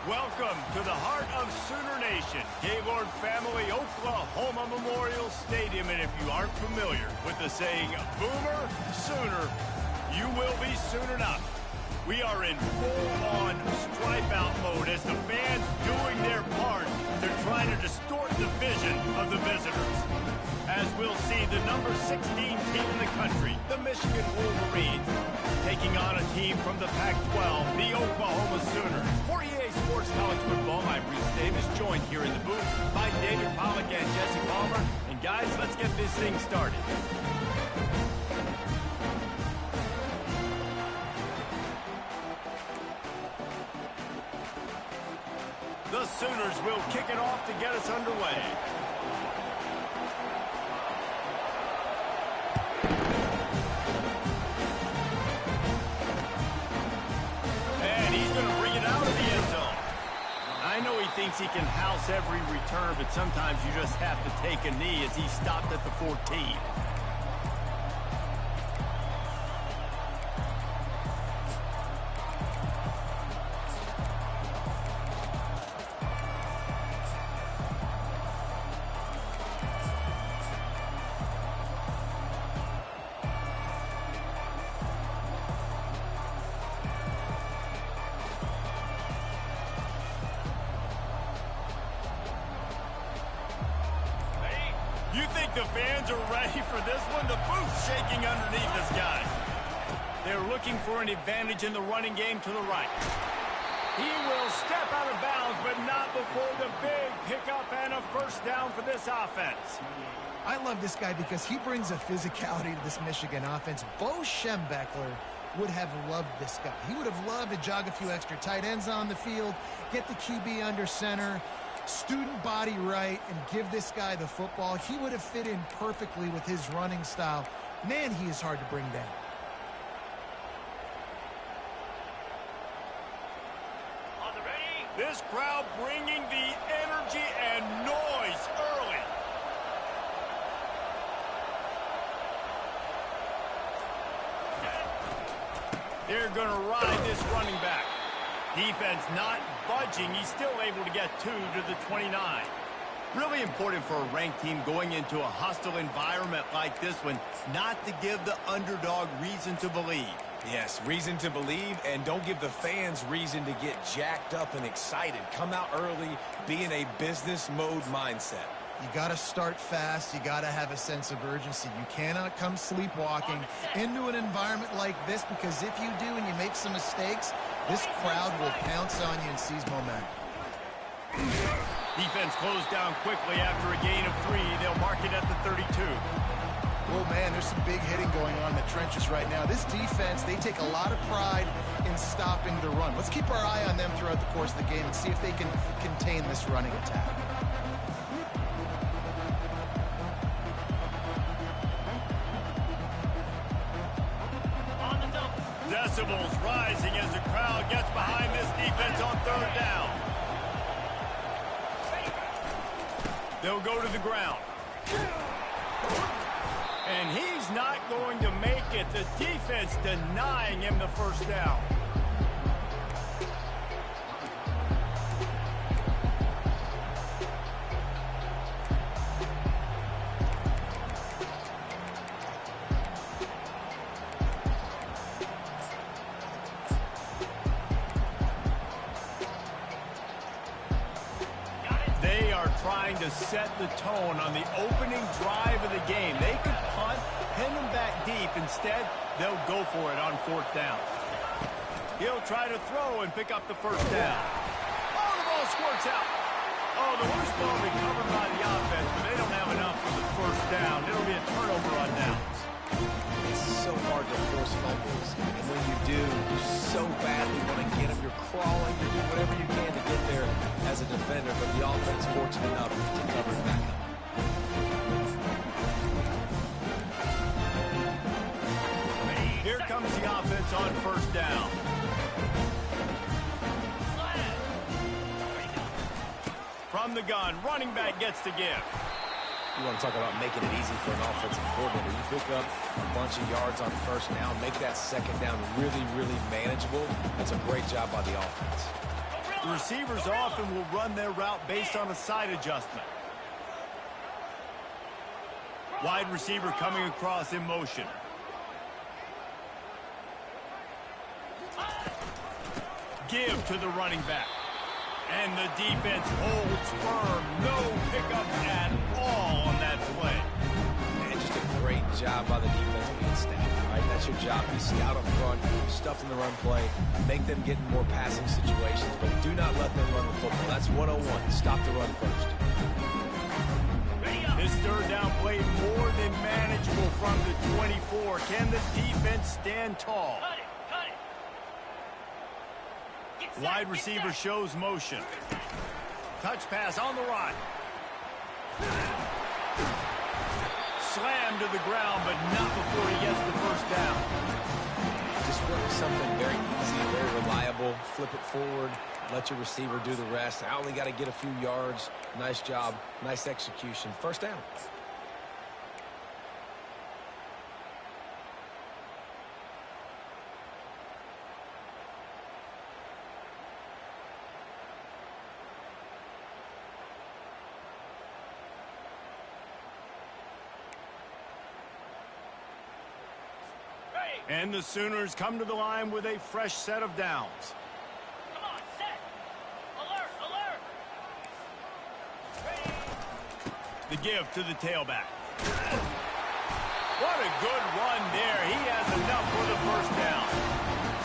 Welcome to the heart of Sooner Nation, Gaylord Family Oklahoma Memorial Stadium. And if you aren't familiar with the saying, Boomer Sooner, you will be soon enough. We are in full-on stripe-out mode as the fans doing their part to try to distort the vision of the visitors. As we'll see the number 16 team in the country, the Michigan Wolverines, taking on a team from the Pac-12, the Oklahoma Sooners. For EA Sports College Football, I'm Reese Davis, joined here in the booth by David Pollack and Jesse Palmer. And guys, let's get this thing started. The Sooners will kick it off to get us underway. And he's going to bring it out of the end zone. I know he thinks he can house every return, but sometimes you just have to take a knee as he stopped at the 14. You think the fans are ready for this one? The booth's shaking underneath this guy. They're looking for an advantage in the running game to the right. He will step out of bounds, but not before the big pickup and a first down for this offense. I love this guy because he brings a physicality to this Michigan offense. Bo Schembechler would have loved this guy. He would have loved to jog a few extra tight ends on the field, get the QB under center, student body right, and give this guy the football. He would have fit in perfectly with his running style. Man, he is hard to bring down. On the ready. This crowd bringing the energy and noise early. They're going to ride this running back. Defense not budging. He's still able to get 2 to the 29. Really important for a ranked team going into a hostile environment like this one, not to give the underdog reason to believe. Yes, reason to believe, and don't give the fans reason to get jacked up and excited. Come out early, be in a business mode mindset. You got to start fast. You got to have a sense of urgency. You cannot come sleepwalking into an environment like this, because if you do and you make some mistakes, this crowd will pounce on you and seize momentum. Defense closed down quickly after a gain of 3. They'll mark it at the 32. Oh, man, there's some big hitting going on in the trenches right now. This defense, they take a lot of pride in stopping the run. Let's keep our eye on them throughout the course of the game and see if they can contain this running attack. Decibels rising as the crowd gets behind this defense on 3rd down. They'll go to the ground. And he's not going to make it. The defense denying him the first down. They are trying to set the tone on the opening drive of the game. They could punt, pin them back deep. Instead, they'll go for it on 4th down. He'll try to throw and pick up the first down. Oh, the ball squirts out. Oh, the loose ball recovered by the offense, but they don't have enough for the first down. It'll be a turnover on downs. It's so hard to force fumbles, and when you do, you so badly want to get them. You're crawling, you do whatever you can to get there as a defender, but the offense fortunate enough to cover it back up. Here comes the offense on 1st down. From the gun, running back gets the give. You want to talk about making it easy for an offensive coordinator. You pick up a bunch of yards on 1st down, make that 2nd down really, really manageable. That's a great job by the offense. The receivers often will run their route based on a side adjustment. Wide receiver coming across in motion. Give to the running back. And the defense holds firm. No pickup at all on that play. And just a great job by the defense being stout. Right? That's your job. Be stout up front, stuff in the run play, make them get in more passing situations, but do not let them run the football. That's 101. Stop the run first. This 3rd down play more than manageable from the 24. Can the defense stand tall? Wide receiver shows motion. Touch pass on the run. Slammed to the ground, but not before he gets the first down. Just work something very easy, very reliable. Flip it forward. Let your receiver do the rest. I only got to get a few yards. Nice job. Nice execution. First down. And the Sooners come to the line with a fresh set of downs. Come on, set. Alert, alert. Ready. The give to the tailback. What a good run there. He has enough for the first down.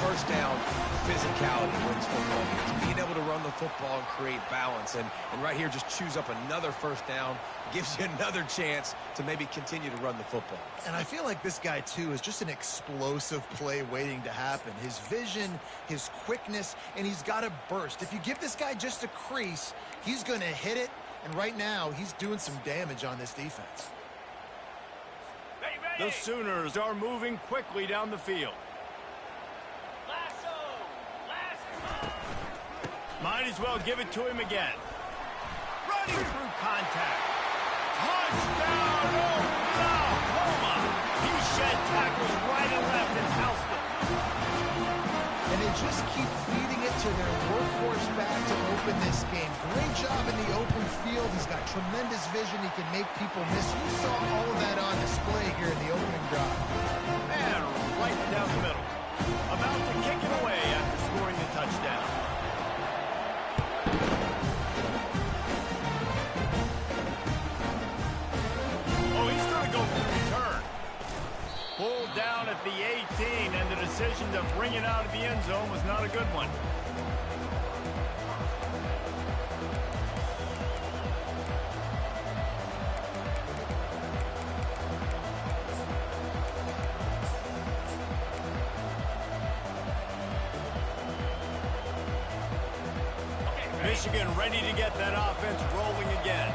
First down, physicality wins football games. Being able to run the football and create balance. And right here, just choose up another first down. Gives you another chance to maybe continue to run the football. And I feel like this guy, too, is just an explosive play waiting to happen. His vision, his quickness, and he's got a burst. If you give this guy just a crease, he's going to hit it. And right now, he's doing some damage on this defense. Ready, ready. The Sooners are moving quickly down the field. Lasso. Lasso. Might as well give it to him again. Running through contact. Touchdown, Oklahoma! He shed tackles right and left and housed it. And they just keep feeding it to their workhorse back to open this game. Great job in the open field. He's got tremendous vision. He can make people miss. You saw all of that on display here in the opening drive. And right down the middle. About to kick it away after scoring the touchdown. decision to bring it out of the end zone was not a good one. Michigan ready to get that offense rolling again.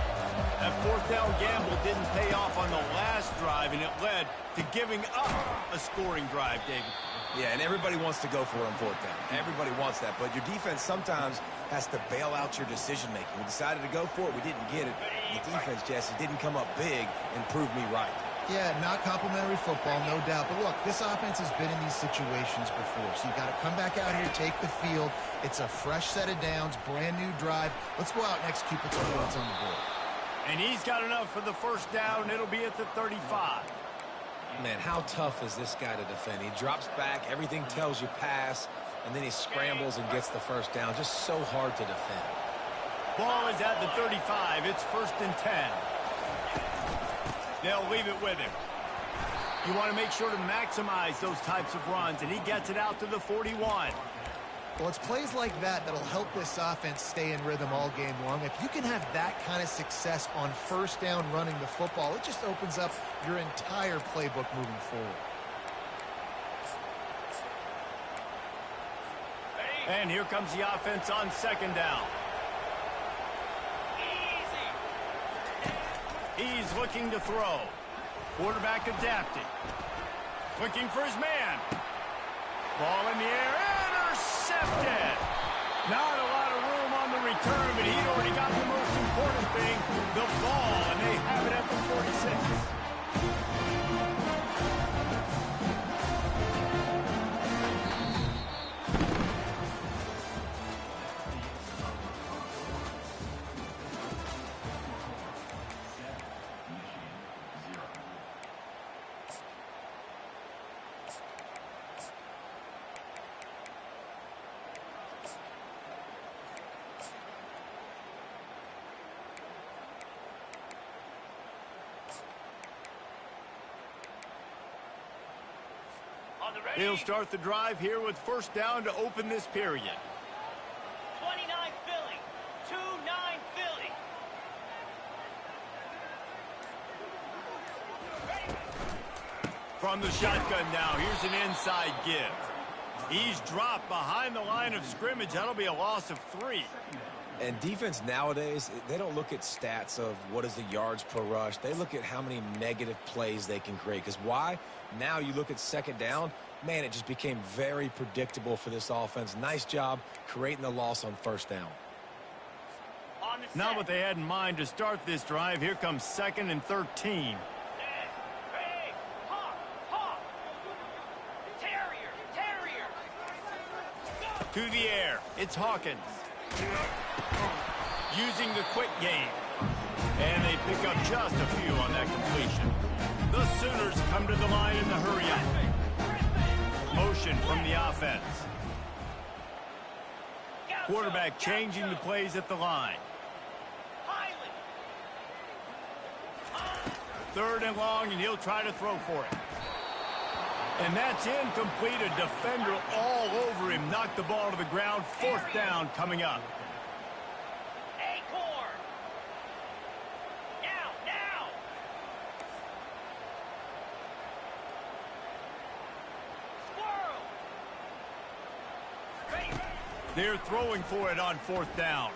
That fourth down gamble didn't pay off on the last drive, and it led to giving up a scoring drive, David. Yeah, and everybody wants to go for it on fourth down. Everybody wants that, but your defense sometimes has to bail out your decision-making. We decided to go for it. We didn't get it. The defense, Jesse, didn't come up big and prove me right. Yeah, not complimentary football, no doubt. But look, this offense has been in these situations before. So you got to come back out here, take the field. It's a fresh set of downs, brand new drive. Let's go out and execute the points on the board. And he's got enough for the first down. It'll be at the 35. Man, how tough is this guy to defend? He drops back, everything tells you pass, and then he scrambles and gets the first down. Just so hard to defend. Ball is at the 35. It's 1st and 10. They'll leave it with him. You want to make sure to maximize those types of runs, and he gets it out to the 41. Well, it's plays like that that'll help this offense stay in rhythm all game long. If you can have that kind of success on first down running the football, it just opens up your entire playbook moving forward. And here comes the offense on 2nd down. He's looking to throw. Quarterback adapting. Looking for his man. Ball in the air. Intercepted. Not a lot of room on the return, but he'd already got the most important thing, the ball, and they have it at the 46. He'll start the drive here with first down to open this period. 29 Philly. 2-9 Philly. From the shotgun now, here's an inside give. He's dropped behind the line of scrimmage. That'll be a loss of 3. And defense nowadays, they don't look at stats of what is the yards per rush. They look at how many negative plays they can create. Because why? Now you look at 2nd down, man, it just became very predictable for this offense. Nice job creating the loss on first down. Not what they had in mind to start this drive. Here comes 2nd and 13. To the air. It's Hawkins. Using the quick game. And they pick up just a few on that completion. The Sooners come to the line in the hurry-up. Motion from the offense. Quarterback changing the plays at the line. 3rd and long, and he'll try to throw for it. And that's incomplete. A defender all over him. Knocked the ball to the ground. 4th down coming up. They're throwing for it on 4th down.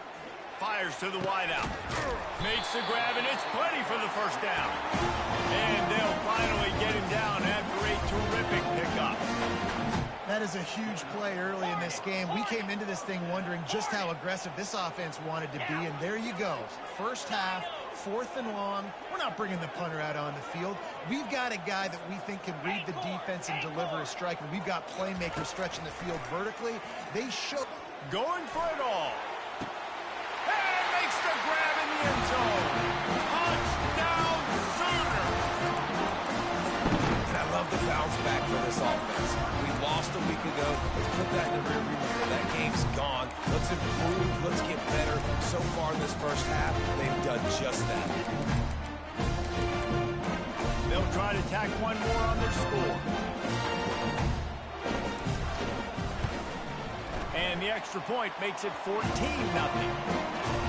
Fires to the wideout. Makes the grab, and it's plenty for the first down. And they'll finally get him down after a terrific pickup. That is a huge play early in this game. We came into this thing wondering just how aggressive this offense wanted to be, and there you go. First half, 4th and long. We're not bringing the punter out on the field. We've got a guy that we think can read the defense and deliver a strike, and we've got playmakers stretching the field vertically. They show... Going for it all. And makes the grab in the end zone. Touchdown, Sooner. And I love the bounce back for this offense. We lost a week ago. Let's put that in the rearview mirror. That game's gone. Let's improve. Let's get better. So far in this first half, they've done just that. They'll try to tack one more on their score. And the extra point makes it 14-0.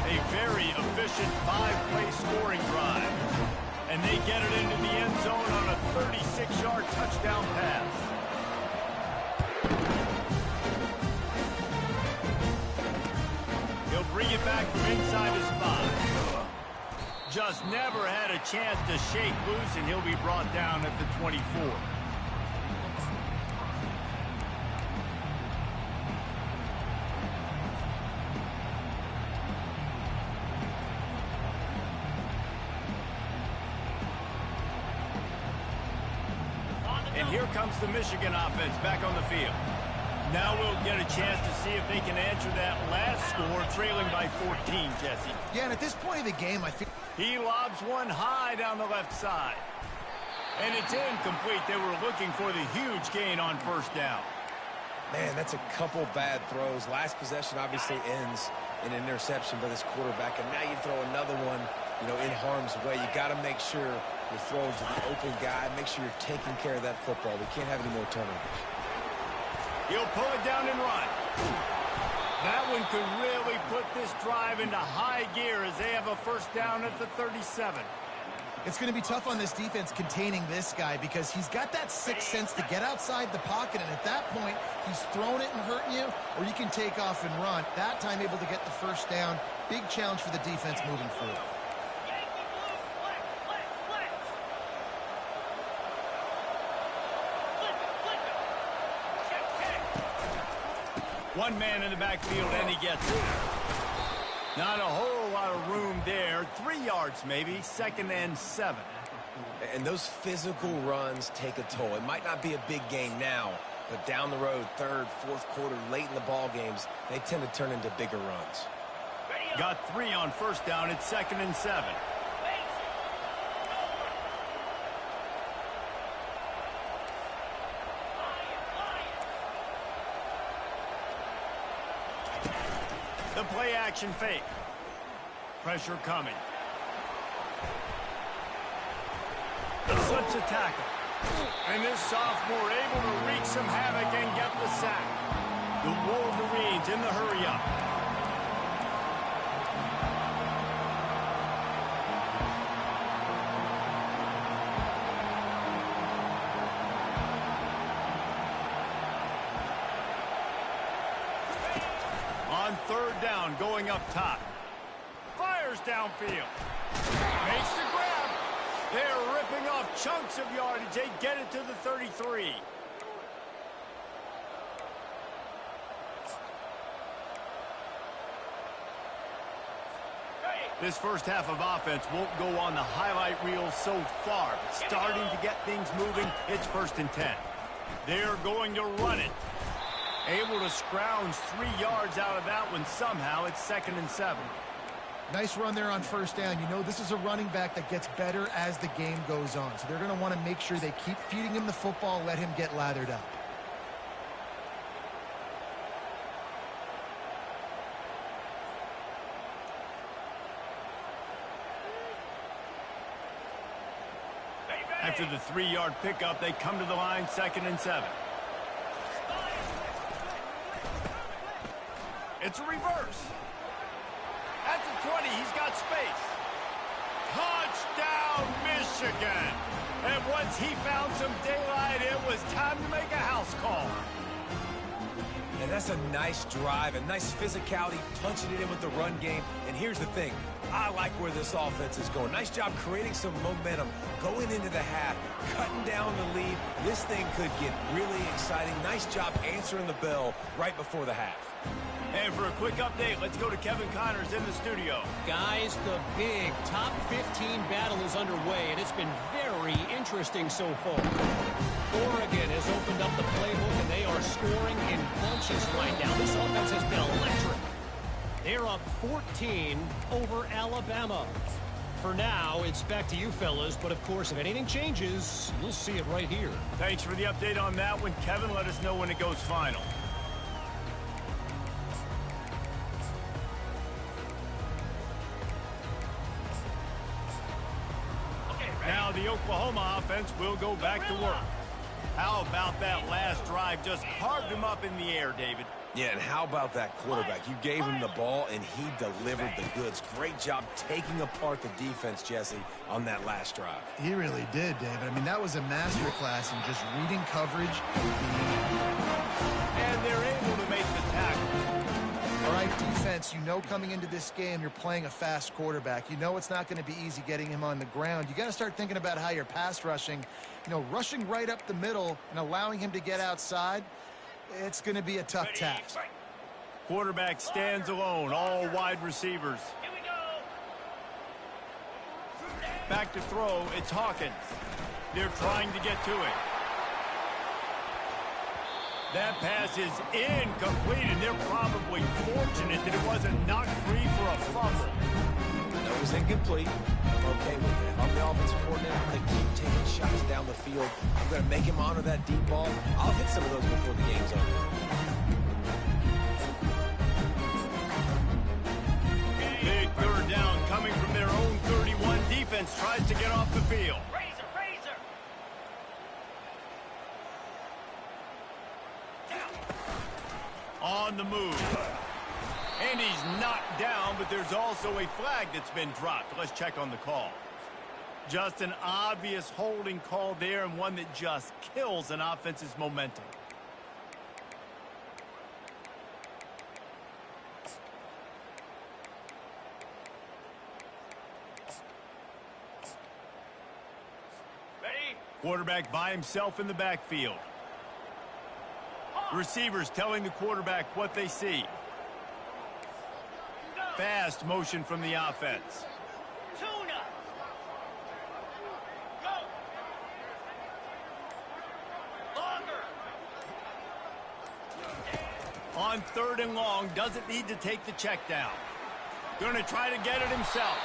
A very efficient 5-play scoring drive. And they get it into the end zone on a 36-yard touchdown pass. He'll bring it back from inside his 5. Just never had a chance to shake loose, and he'll be brought down at the 24. And here comes the Michigan offense back on the field. Now we'll get a chance to see if they can answer that last score, trailing by 14, Jesse. Yeah, and at this point of the game, I think he lobs one high down the left side. And it's incomplete. They were looking for the huge gain on first down. Man, that's a couple bad throws. Last possession obviously ends in an interception by this quarterback, and now you throw another one, in harm's way. You got to make sure you're throwing to the open guy. Make sure you're taking care of that football. We can't have any more turnovers. He'll pull it down and run. That one could really put this drive into high gear as they have a first down at the 37. It's going to be tough on this defense containing this guy because he's got that sixth sense to get outside the pocket, and at that point, he's throwing it and hurting you, or you can take off and run. That time able to get the first down. Big challenge for the defense moving forward. One man in the backfield, and he gets it. Not a whole lot of room there. 3 yards maybe, 2nd and 7. And those physical runs take a toll. It might not be a big game now, but down the road, 3rd, 4th quarter, late in the ball games, they tend to turn into bigger runs. Got 3 on first down. It's 2nd and 7. The play action fake. Pressure coming. Slips a tackle. And this sophomore able to wreak some havoc and get the sack. The Wolverines in the hurry-up. On 3rd down, going up top. Fires downfield. Makes the grab. They're ripping off chunks of yardage. They get it to the 33. This first half of offense won't go on the highlight reel so far, but starting to get things moving, it's 1st and 10. They're going to run it. Able to scrounge 3 yards out of that one somehow. It's 2nd and 7. Nice run there on first down. This is a running back that gets better as the game goes on. So they're going to want to make sure they keep feeding him the football, let him get lathered up. After the 3-yard pickup, they come to the line, 2nd and 7. It's a reverse. At the 20, he's got space. Touchdown, Michigan. And once he found some daylight, it was time to make a house call. And that's a nice drive, a nice physicality, punching it in with the run game. And here's the thing. I like where this offense is going. Nice job creating some momentum, going into the half, cutting down the lead. This thing could get really exciting. Nice job answering the bell right before the half. And for a quick update, let's go to Kevin Connors in the studio. Guys, the big top 15 battle is underway, and it's been very interesting so far. Oregon has opened up the playbook, and they are scoring in bunches right now. This offense has been electric. They're up 14 over Alabama. For now, it's back to you fellas, but of course, if anything changes, you'll see it right here. Thanks for the update on that one, Kevin. Let us know when it goes final. Now the Oklahoma offense will go back to work. How about that last drive? Just carved him up in the air, David. Yeah, and how about that quarterback? You gave him the ball, and he delivered the goods. Great job taking apart the defense, Jesse, on that last drive. He really did, David. I mean, that was a masterclass in just reading coverage. And they're able to make the tackle. All right, defense, you know coming into this game you're playing a fast quarterback. You know it's not going to be easy getting him on the ground. You got to start thinking about how you're pass rushing. You know, rushing right up the middle and allowing him to get outside, it's going to be a tough task. Quarterback stands alone, all wide receivers. Here we go. Back to throw, it's Hawkins. They're trying to get to it. That pass is incomplete, and they're probably fortunate that it wasn't knocked free for a fumble. No, it was incomplete. I'm okay with it. I'm the offensive coordinator. I'm going to keep taking shots down the field. I'm going to make him honor that deep ball. I'll hit some of those before the game's over. Big third down coming from their own 31. Defense tries to get off the field. Razor, razor. On the move. And he's knocked down, but there's also a flag that's been dropped. Let's check on the call. Just an obvious holding call there, and one that just kills an offense's momentum. Ready? Quarterback by himself in the backfield. Receivers telling the quarterback what they see. Fast motion from the offense. Tuna. Go. Longer. On third and long, doesn't need to take the check down. Going to try to get it himself.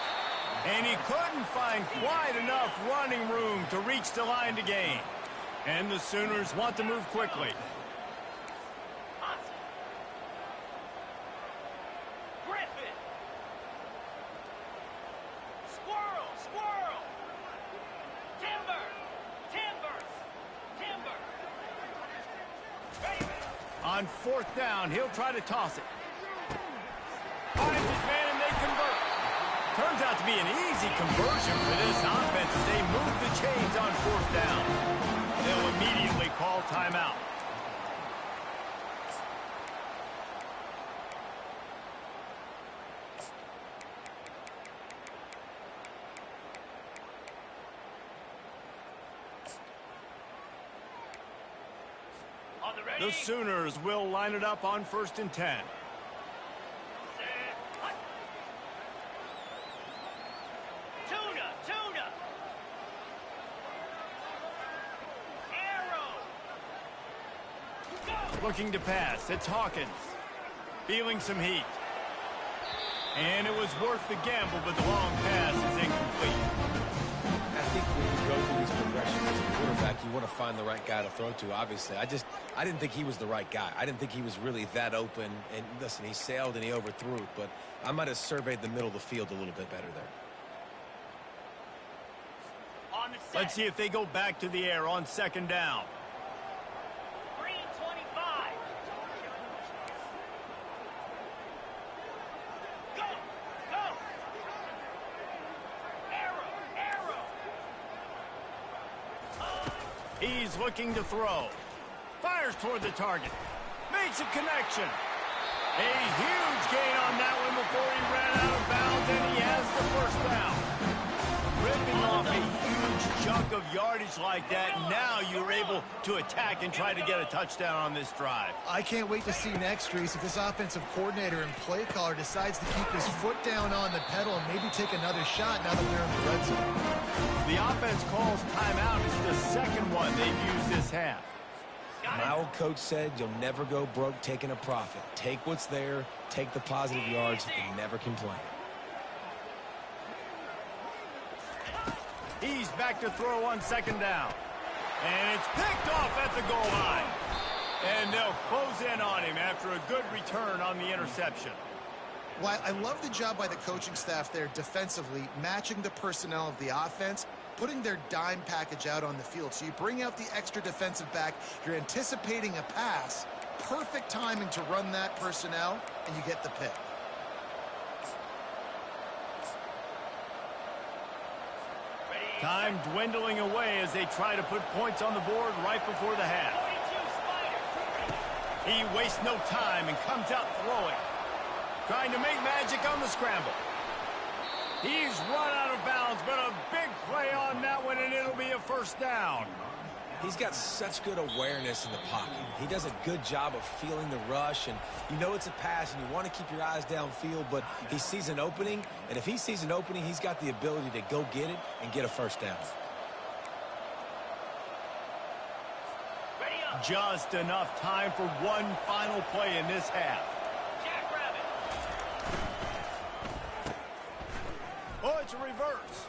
And he couldn't find quite enough running room to reach the line to gain. And the Sooners want to move quickly. Griffin. Squirrel, squirrel. Timber, timber, timber. Raven. On fourth down, he'll try to toss it. Finds his man and they convert. Turns out to be an easy conversion for this offense as they move the chains on fourth down. They'll immediately call timeout. On the ready. The Sooners will line it up on 1st and 10. Set. Hut. Tuna, tuna. Arrow. Go. Looking to pass, it's Hawkins. Feeling some heat. And it was worth the gamble, but the long pass is incomplete. I think when you go through these progressions as a quarterback, you want to find the right guy to throw to, obviously. I didn't think he was the right guy. I didn't think he was really that open. And listen, he sailed and he overthrew it, but I might have surveyed the middle of the field a little bit better there. On the set. Let's see if they go back to the air on 2nd down. Green 25. Go, go. Arrow, arrow. He's looking to throw. Fires toward the target. Makes a connection. A huge gain on that one before he ran out of bounds, and he has the first down. Ripping off a huge chunk of yardage like that, now you're able to attack and try to get a touchdown on this drive. I can't wait to see next, Reese, if this offensive coordinator and play caller decides to keep his foot down on the pedal and maybe take another shot now that they're in the red zone. The offense calls timeout. It's the second one they've used this half. My old coach said you'll never go broke taking a profit. Take what's there, take the positive yards, and never complain. He's back to throw on 2nd down. And it's picked off at the goal line. And they'll close in on him after a good return on the interception. Well, I love the job by the coaching staff there defensively, matching the personnel of the offense, putting their dime package out on the field. So you bring out the extra defensive back, you're anticipating a pass, perfect timing to run that personnel, and you get the pick. Time dwindling away as they try to put points on the board right before the half. He wastes no time and comes out throwing. Trying to make magic on the scramble. He's run out of bounds, but a big play on that one, and it'll be a first down. He's got such good awareness in the pocket. He does a good job of feeling the rush, and you know it's a pass, and you want to keep your eyes downfield, but he sees an opening, and if he sees an opening, he's got the ability to go get it and get a first down. Just enough time for one final play in this half. Jackrabbit. Oh, it's a reverse.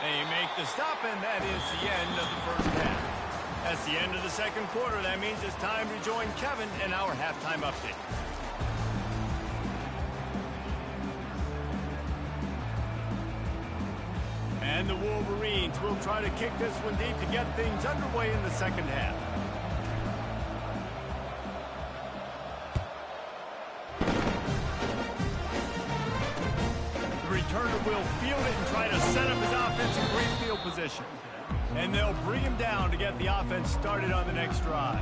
They make the stop, and that is the end of the first half. That's the end of the second quarter. That means it's time to join Kevin in our halftime update. And the Wolverines will try to kick this one deep to get things underway in the second half. The returner will field it and try to set up his offense in great field position. And they'll bring him down to get the offense started on the next drive.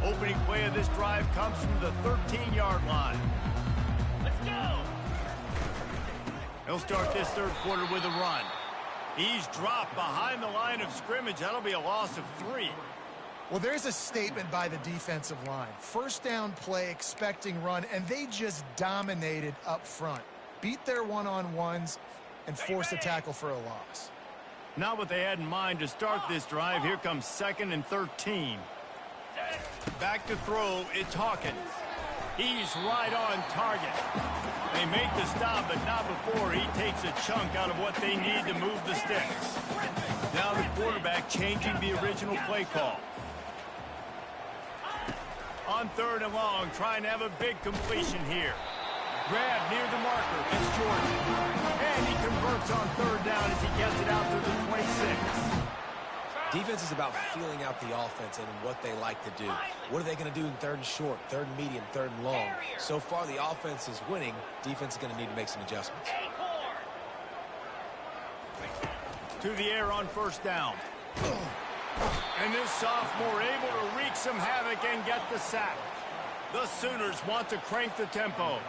Opening play of this drive comes from the 13-yard line. Let's go. He'll start this third quarter with a run. He's dropped behind the line of scrimmage. That'll be a loss of 3. Well, there's a statement by the defensive line. First down play, expecting run, and they just dominated up front. Beat their one-on-ones and forced a tackle for a loss. Not what they had in mind to start this drive. Here comes 2nd and 13. Back to throw, it's Hawkins. He's right on target. They make the stop, but not before he takes a chunk out of what they need to move the sticks. Now the quarterback changing the original play call. On 3rd and long, trying to have a big completion here. Grab near the marker, it's Jordan. And he converts on 3rd down as he gets it out to the 26. Defense is about feeling out the offense and what they like to do. What are they going to do in 3rd and short, 3rd and medium, 3rd and long? So far, the offense is winning. Defense is going to need to make some adjustments. To the air on 1st down. And this sophomore able to wreak some havoc and get the sack. The Sooners want to crank the tempo.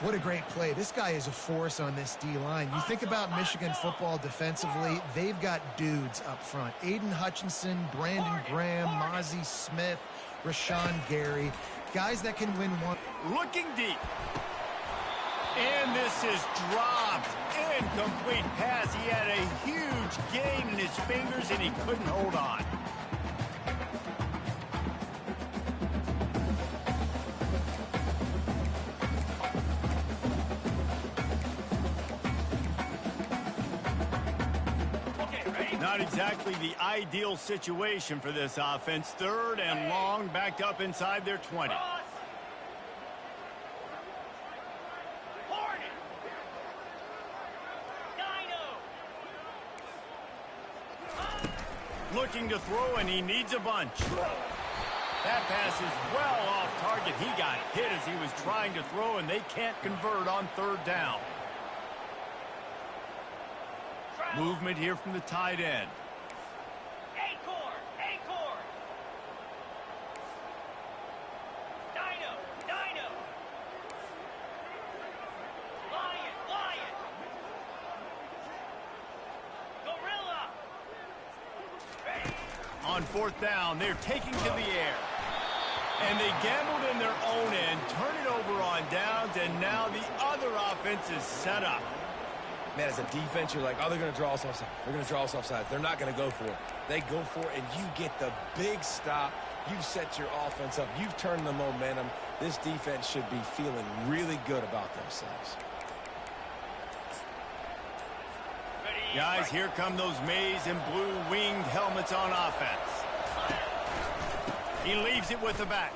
What a great play. This guy is a force on this D-line. You think about Michigan football defensively, they've got dudes up front. Aiden Hutchinson, Brandon Graham, Mozzie Smith, Rashawn Gary. Guys that can win one. Looking deep. And this is dropped. Incomplete pass. He had a huge gain in his fingers, and he couldn't hold on. Not exactly the ideal situation for this offense. 3rd and long, backed up inside their 20. Looking to throw, and he needs a bunch. That pass is well off target. He got hit as he was trying to throw, and they can't convert on 3rd down. Movement here from the tight end. Acorn! Dino! Lion! Gorilla! On 4th down, they're taking to the air. And they gambled in their own end, turn it over on downs, and now the other offense is set up. Man, as a defense, you're like, oh, they're going to draw us offside. They're going to draw us offside. They're not going to go for it. They go for it, and you get the big stop. You've set your offense up. You've turned the momentum. This defense should be feeling really good about themselves. Guys, here come those maize and blue winged helmets on offense. He leaves it with the back.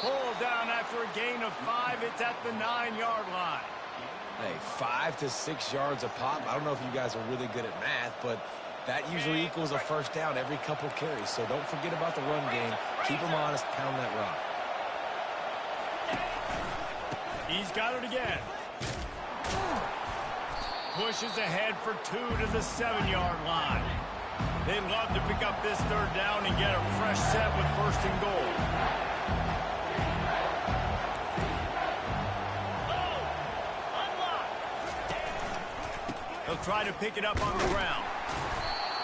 Pulled down after a gain of 5. It's at the 9-yard line. Hey, 5 to 6 yards a pop. I don't know if you guys are really good at math, but that usually equals a first down every couple carries. So don't forget about the run game. Keep them honest. Pound that rock. He's got it again. Pushes ahead for 2 to the 7-yard line. They'd love to pick up this third down and get a fresh set with 1st and goal. They'll try to pick it up on the ground.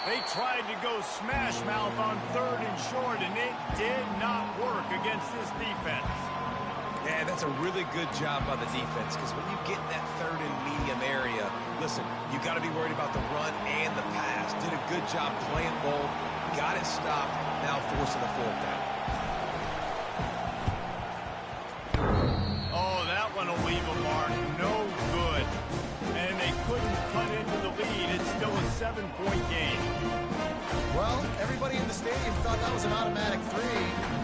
They tried to go smash mouth on 3rd and short, and it did not work against this defense. Yeah, that's a really good job by the defense, because when you get in that 3rd and medium area, listen, you got to be worried about the run and the pass. Did a good job playing both, got it stopped, now forcing the 4th down. Oh, that one will leave a mark. No good. And they couldn't cut into the lead. It's still a 7-point game. Well, everybody in the stadium thought that was an automatic 3.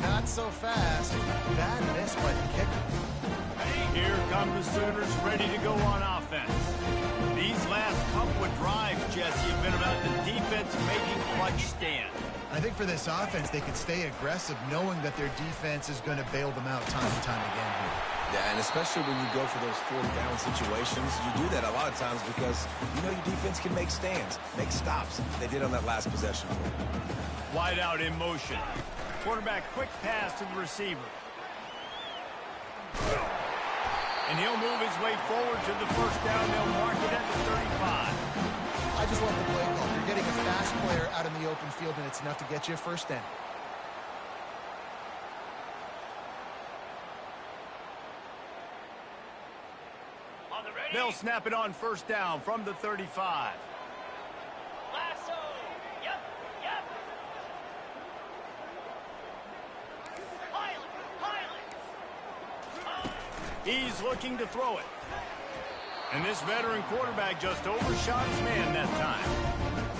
Not so fast. Bad miss by the kicker. Here come the Sooners ready to go on offense. These last couple of drives, Jesse, have been about the defense making clutch stand. I think for this offense, they can stay aggressive knowing that their defense is going to bail them out time and time again here. Yeah, and especially when you go for those 4th down situations, you do that a lot of times because you know your defense can make stands, make stops. They did on that last possession. Wide out in motion. Quarterback quick pass to the receiver. And he'll move his way forward to the 1st down. They'll mark it at the 35. I just love the play call. You're getting a fast player out in the open field, and it's enough to get you a 1st down. They'll snap it on 1st down from the 35. Lasso. Yep. Pilot. He's looking to throw it. And this veteran quarterback just overshot his man that time.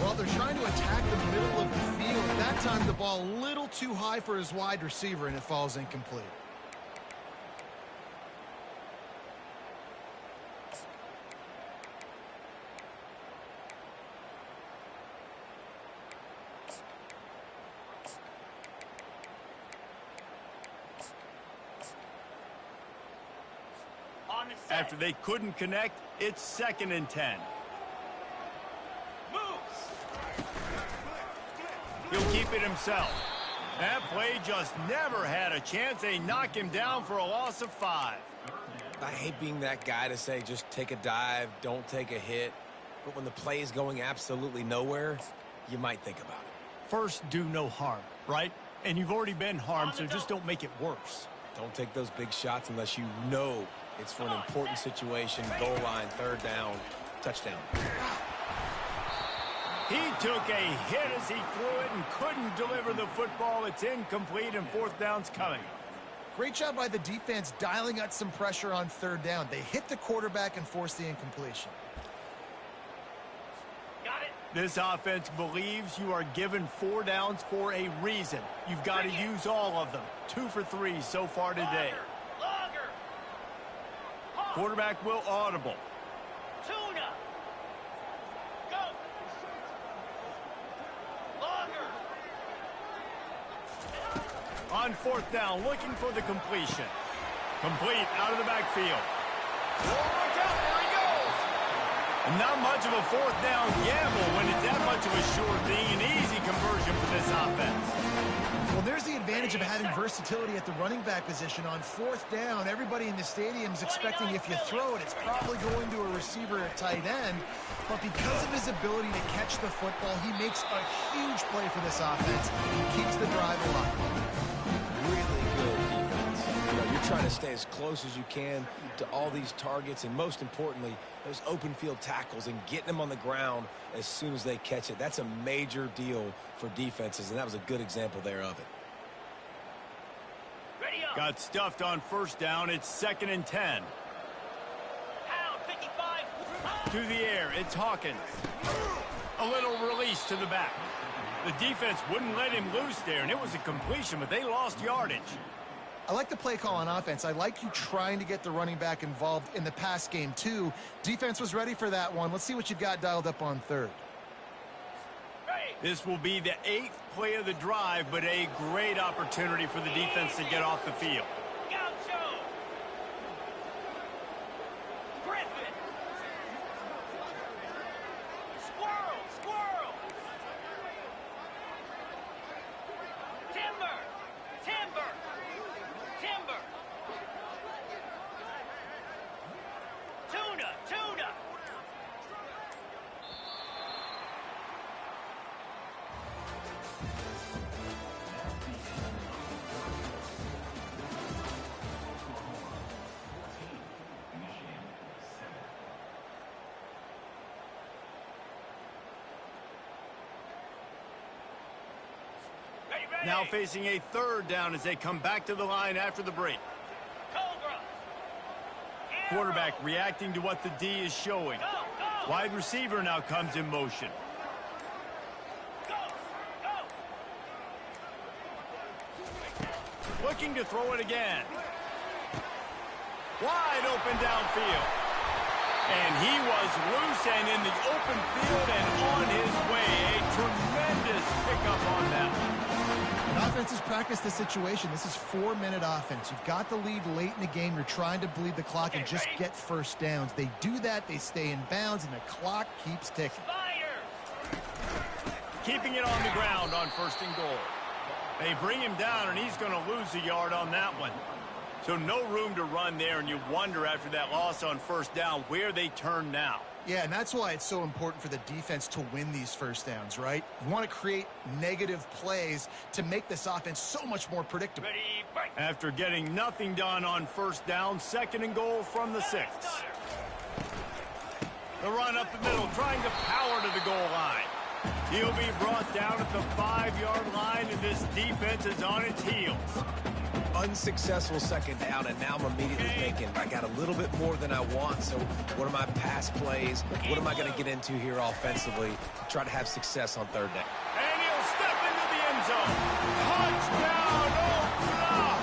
Well, they're trying to attack the middle of the field. That time, the ball a little too high for his wide receiver, and it falls incomplete. After they couldn't connect, it's 2nd and 10. He'll keep it himself. That play just never had a chance. They knock him down for a loss of 5. I hate being that guy to say just take a dive, don't take a hit. But when the play is going absolutely nowhere, you might think about it. First, do no harm, right? And you've already been harmed, so just don't make it worse. Don't take those big shots unless you know it's for an important situation, goal line, 3rd down, touchdown. He took a hit as he threw it and couldn't deliver the football. It's incomplete, and 4th down's coming. Great job by the defense dialing out some pressure on 3rd down. They hit the quarterback and forced the incompletion. Got it. This offense believes you are given 4 downs for a reason. You've got to use all of them. 2 for 3 so far today. Longer. Quarterback will audible. Tuna. Go. Longer. On 4th down, looking for the completion. Complete out of the backfield. Oh, look out, there he goes. And not much of a 4th down gamble when it's that much of a sure thing. An easy conversion for this offense. Well, there's the advantage of having versatility at the running back position. On 4th down, everybody in the stadium is expecting if you throw it, it's probably going to a receiver at tight end. But because of his ability to catch the football, he makes a huge play for this offense and keeps the drive alive. Really good defense. You know, you're trying to stay as close as you can to all these targets, and most importantly, those open field tackles and getting them on the ground as soon as they catch it. That's a major deal for defenses, and that was a good example there of it. Ready up. Got stuffed on 1st down. It's 2nd and 10. Pound 55. To the air, it's Hawkins. A little release to the back. The defense wouldn't let him loose there, and it was a completion, but they lost yardage. I like the play call on offense. I like you trying to get the running back involved in the pass game, too. Defense was ready for that one. Let's see what you've got dialed up on third. This will be the 8th play of the drive, but a great opportunity for the defense to get off the field. Gaucho. Griffin. Squirrel. Squirrel. Timber. Timber. Timber. Tuna. Tuna. Now facing a 3rd down as they come back to the line after the break. Cobra. Quarterback reacting to what the D is showing. Go. Go. Wide receiver now comes in motion. Go. Go. Looking to throw it again. Wide open downfield. And he was loose and in the open field and on his way. A tremendous pickup on that one. Offense has practiced the situation. This is 4-minute offense. You've got the lead late in the game. You're trying to bleed the clock and just get first downs. They do that. They stay in bounds, and the clock keeps ticking. Fire. Keeping it on the ground on 1st and goal. They bring him down, and he's going to lose a yard on that one. So no room to run there, and you wonder after that loss on 1st down where they turn now. Yeah, and that's why it's so important for the defense to win these first downs, right? You want to create negative plays to make this offense so much more predictable. Ready, break. After getting nothing done on 1st down, 2nd and goal from the 6. The run up the middle, trying to power to the goal line. He'll be brought down at the 5-yard line, and this defense is on its heels. Unsuccessful 2nd down, and now I'm immediately thinking, I got a little bit more than I want, so what are my pass plays? What am I going to get into here offensively to try to have success on 3rd down? And he'll step into the end zone. Touchdown, Oklahoma!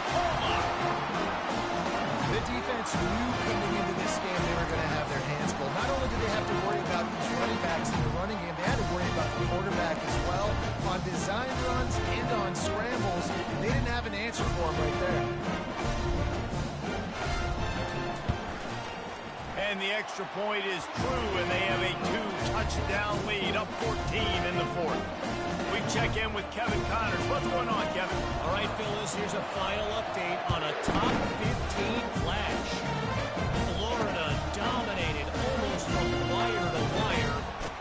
The defense knew coming into this game they were going to have their hands full. Not only did they have to worry about these running backs in the running game, they had to worry about the quarterback as well. On design runs and on scrambles, they didn't have an answer for him right there. And the extra point is true, and they have a 2-touchdown lead, up 14 in the 4th. We check in with Kevin Connors. What's going on, Kevin? All right, Phyllis, here's a final update on a top 15 clash. Florida dominated almost from wire to wire.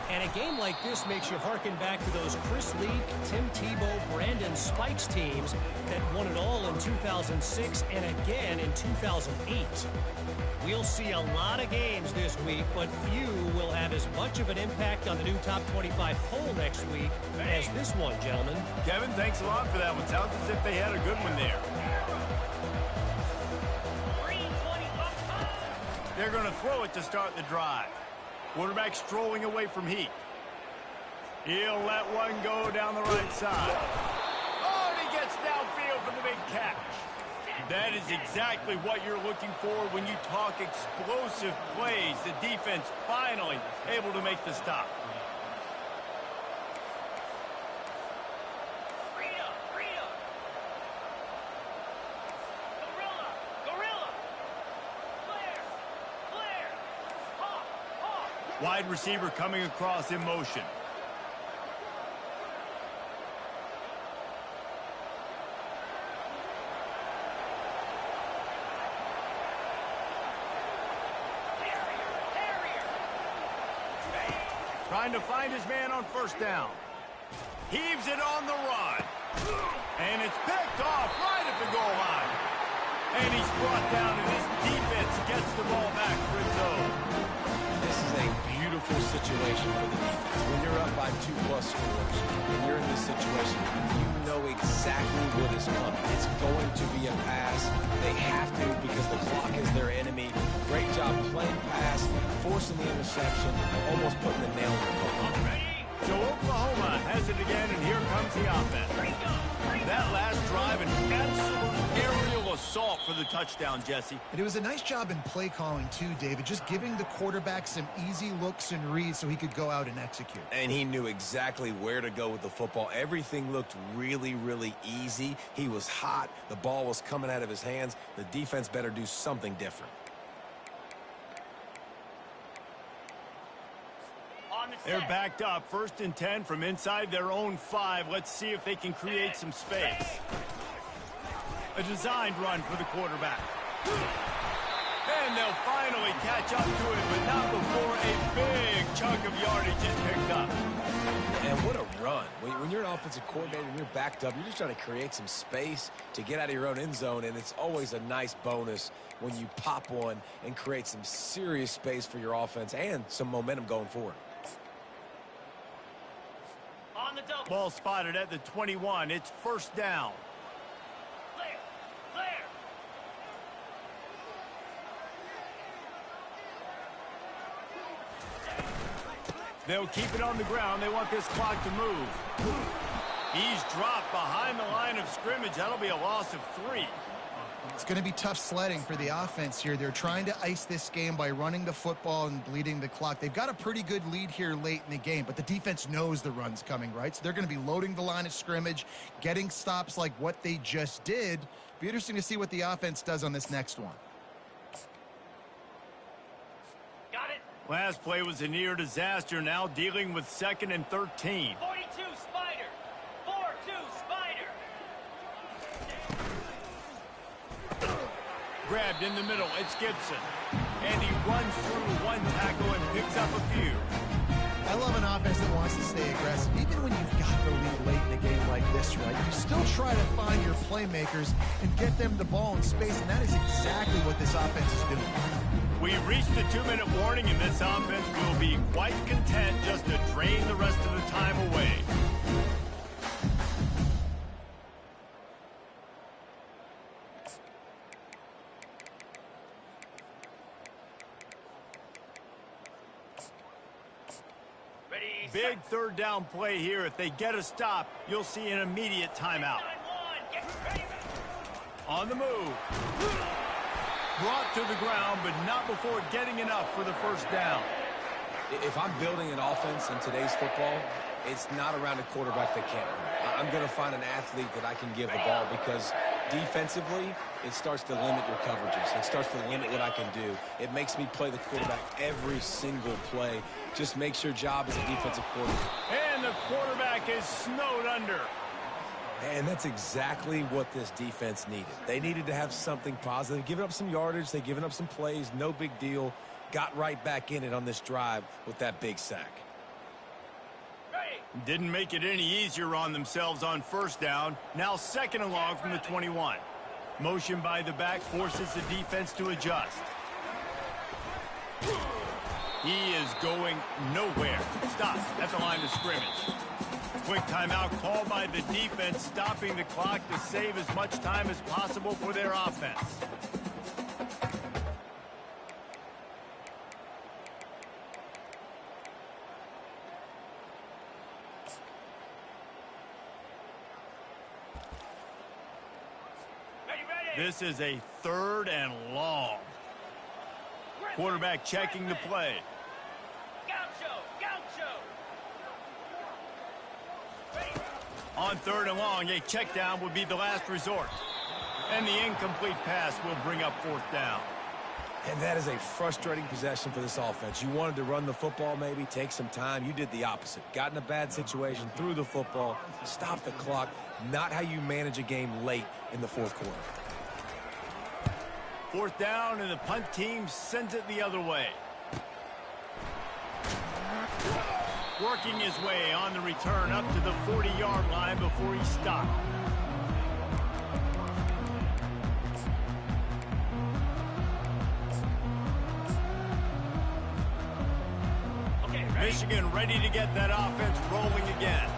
And a game like this makes you harken back to those Chris Leak, Tim Tebow, Brandon Spikes teams that won it all in 2006 and again in 2008. We'll see a lot of games this week, but few will have as much of an impact on the new top 25 poll next week as this one, gentlemen. Kevin, thanks a lot for that one. Sounds as if they had a good one there. They're going to throw it to start the drive. Quarterback strolling away from Heat. He'll let one go down the right side. Oh, and he gets downfield for the big catch. That is exactly what you're looking for when you talk explosive plays. The defense finally able to make the stop. Wide receiver coming across in motion. Trying to find his man on 1st down. Heaves it on the run. And it's picked off right at the goal line. And he's brought down, and this defense gets the ball back for its own. This is a beautiful situation for the defense. When you're up by 2+ scores, when you're in this situation, you know exactly what is coming. It's going to be a pass. They have to because the clock is their enemy. Great job playing pass, forcing the interception, almost putting the nail in the coffin. So Oklahoma has it again, and here comes the offense. That last drive, an absolute aerial assault for the touchdown, Jesse. And it was a nice job in play calling too, David, just giving the quarterback some easy looks and reads so he could go out and execute. And he knew exactly where to go with the football. Everything looked really, really easy. He was hot. The ball was coming out of his hands. The defense better do something different. They're backed up, 1st and 10 from inside their own 5. Let's see if they can create some space. A designed run for the quarterback. And they'll finally catch up to it, but not before a big chunk of yardage is picked up. And what a run. When you're an offensive coordinator and you're backed up, you're just trying to create some space to get out of your own end zone, and it's always a nice bonus when you pop one and create some serious space for your offense and some momentum going forward. Ball spotted at the 21. It's 1st down. Clear. They'll keep it on the ground. They want this clock to move. He's dropped behind the line of scrimmage. That'll be a loss of 3. It's going to be tough sledding for the offense here. They're trying to ice this game by running the football and bleeding the clock. They've got a pretty good lead here late in the game, but the defense knows the run's coming, right? So they're going to be loading the line of scrimmage, getting stops like what they just did. Be interesting to see what the offense does on this next one. Got it. Last play was a near disaster. Now dealing with 2nd and 13. 42 Spider. 4-2 Spider. Grabbed in the middle. It's Gibson. And he runs through one tackle and picks up a few. I love an offense that wants to stay aggressive. Even when you've got the lead late in a game like this, right, you still try to find your playmakers and get them the ball in space, and that is exactly what this offense is doing. We've reached the 2-minute warning, and this offense will be quite content just to drain the rest of the time away. Big 3rd down play here. If they get a stop, you'll see an immediate timeout. On the move. Brought to the ground, but not before getting enough for the 1st down. If I'm building an offense in today's football, it's not around a quarterback that can't run. I'm going to find an athlete that I can give the ball because defensively, it starts to limit your coverages. It starts to limit what I can do. It makes me play the quarterback every single play. Just makes your job as a defensive coordinator. And the quarterback is snowed under. And that's exactly what this defense needed. They needed to have something positive. Giving up some yardage, they've given up some plays, no big deal. Got right back in it on this drive with that big sack. Didn't make it any easier on themselves on 1st down. Now 2nd and long from the 21. Motion by the back forces the defense to adjust. He is going nowhere. Stops at the line of scrimmage. Quick timeout called by the defense, stopping the clock to save as much time as possible for their offense. This is a 3rd and long. Quarterback checking the play. On 3rd and long, a check down would be the last resort. And the incomplete pass will bring up 4th down. And that is a frustrating possession for this offense. You wanted to run the football maybe, take some time. You did the opposite. Got in a bad situation, threw the football, stopped the clock. Not how you manage a game late in the 4th quarter. 4th down, and the punt team sends it the other way. Working his way on the return up to the 40-yard line before he stopped. Michigan ready to get that offense rolling again.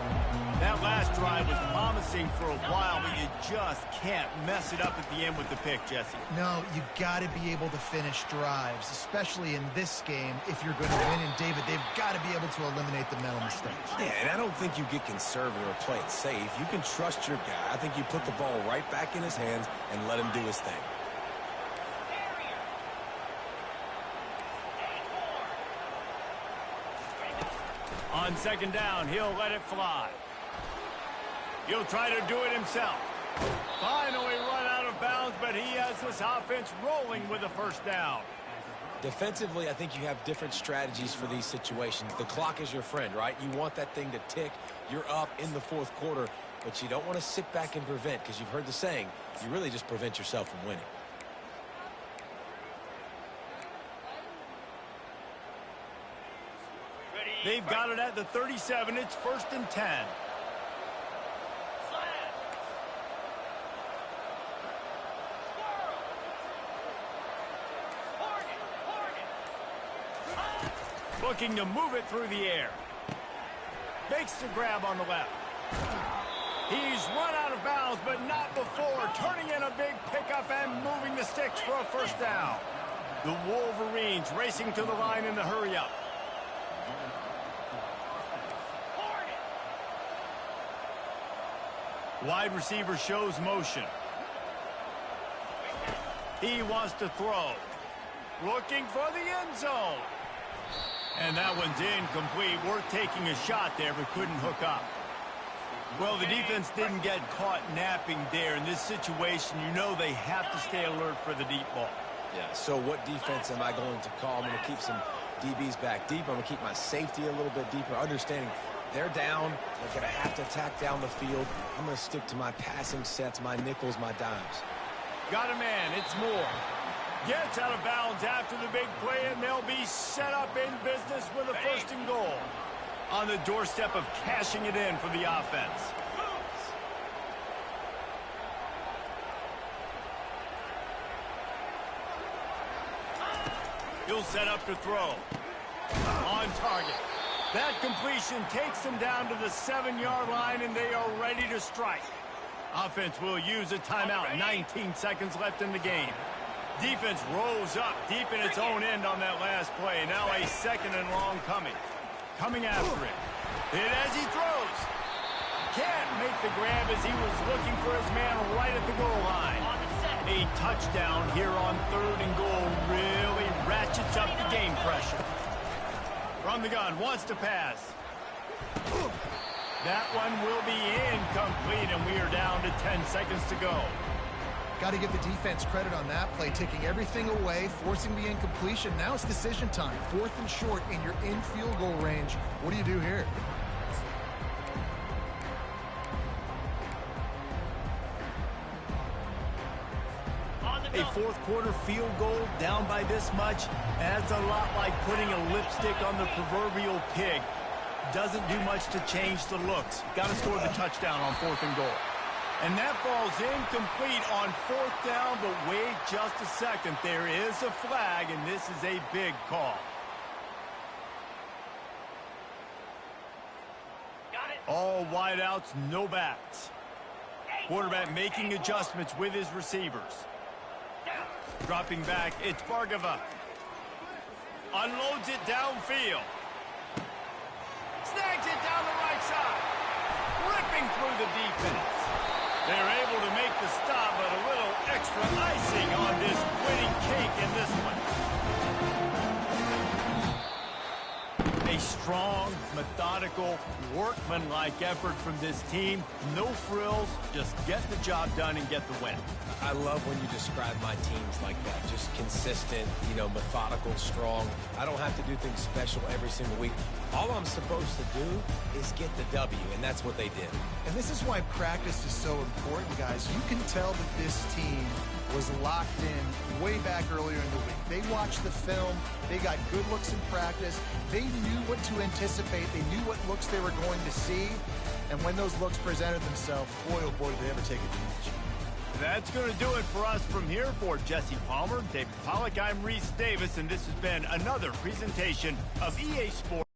That last drive was promising for a while, but you just can't mess it up at the end with the pick, Jesse. No, you got to be able to finish drives, especially in this game if you're going to win. And, David, they've got to be able to eliminate the mental mistakes. Yeah, and I don't think you get conservative or play it safe. You can trust your guy. I think you put the ball right back in his hands and let him do his thing. On second down, he'll let it fly. He'll try to do it himself. Finally run out of bounds, but he has this offense rolling with a first down. Defensively, I think you have different strategies for these situations. The clock is your friend, right? You want that thing to tick. You're up in the fourth quarter, but you don't want to sit back and prevent, because you've heard the saying, you really just prevent yourself from winning. They've got it at the 37. It's 1st and 10. Looking to move it through the air. Makes the grab on the left. He's run out of bounds, but not before. Turning in a big pickup and moving the sticks for a first down. The Wolverines racing to the line in the hurry-up. Wide receiver shows motion. He wants to throw. Looking for the end zone. And that one's incomplete. Worth taking a shot there, but couldn't hook up. Well, the defense didn't get caught napping there. In this situation, you know they have to stay alert for the deep ball. Yeah, so what defense am I going to call? I'm going to keep some DBs back deep. I'm going to keep my safety a little bit deeper, understanding they're down. They're going to have to attack down the field. I'm going to stick to my passing sets, my nickels, my dimes. Got a man. It's Moore. Gets out of bounds after the big play, and they'll be set up in business with a 1st and goal. On the doorstep of cashing it in for the offense. He'll set up to throw. On target. That completion takes them down to the 7-yard line, and they are ready to strike. Offense will use a timeout. 19 seconds left in the game. Defense rose up deep in its own end on that last play. Now a 2nd and long coming. Coming after it. Hit as he throws. Can't make the grab as he was looking for his man right at the goal line. A touchdown here on 3rd and goal really ratchets up the game pressure. From the gun, wants to pass. That one will be incomplete, and we are down to 10 seconds to go. Got to give the defense credit on that play, taking everything away, forcing the incompletion. Now it's decision time. 4th and short, and you're in field goal range. What do you do here? A fourth quarter field goal down by this much, that's a lot like putting a lipstick on the proverbial pig. Doesn't do much to change the looks. Got to score the touchdown on 4th and goal. And that falls incomplete on 4th down, but wait just a second. There is a flag, and this is a big call. All wideouts, no backs. Quarterback making adjustments with his receivers. Dropping back, it's Bargava. Unloads it downfield. Snags it down the right side. Ripping through the defense. They're able to make the stop, but a little extra icing on this winning cake in this one. A strong, methodical, workmanlike effort from this team. No frills, just get the job done and get the win. I love when you describe my teams like that. Just consistent, methodical, strong. I don't have to do things special every single week. All I'm supposed to do is get the W, and that's what they did. And this is why practice is so important, guys. You can tell that this team was locked in way back earlier in the week. They watched the film. They got good looks in practice. They knew what to anticipate. They knew what looks they were going to see. And when those looks presented themselves, boy, oh boy, did they ever take advantage. That's going to do it for us from here. For Jesse Palmer, David Pollack, I'm Reese Davis, and this has been another presentation of EA Sports.